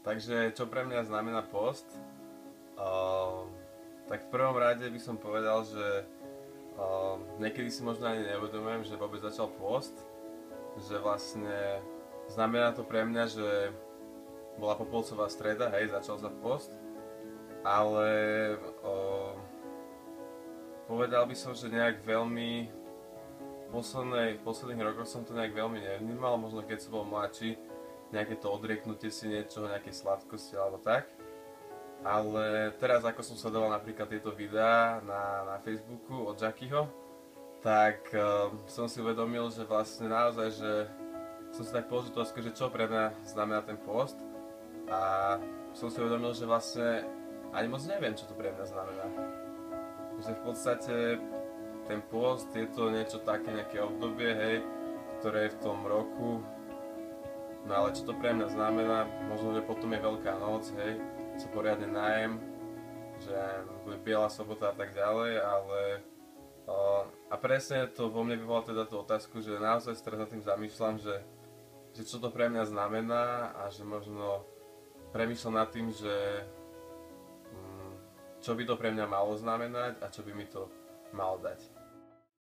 Takže čo pre mňa znamená post? Tak v prvom rade by som povedal, že niekedy si možno ani neuvedomujem, že vôbec začal post. Že vlastne znamená to pre mňa, že bola popolcová streda, hej, začal sa post. Ale povedal by som, že nejak veľmi v posledných rokoch som to nejak veľmi nevnímal, možno keď som bol mladší, nejaké to odrieknutie si niečoho, nejaké sladkosti alebo tak. Ale teraz ako som sledoval napríklad tieto videá na Facebooku od Jackyho, tak som si uvedomil, že vlastne naozaj, že som si tak položil otázku, že čo pre mňa znamená ten post a som si uvedomil, že vlastne ani moc neviem, čo to pre mňa znamená. Že v podstate ten post je to niečo také, nejaké obdobie, hej, ktoré je v tom roku. No ale čo to pre mňa znamená, možno, že potom je Veľká noc, hej, sa poriadne najem, že bude Biela sobota a tak ďalej, ale a presne to vo mne vyvolalo teda tú otázku, že naozaj sa teraz nad tým zamýšľam, že čo to pre mňa znamená a že možno premýšľam nad tým, že čo by to pre mňa malo znamenať a čo by mi to malo dať.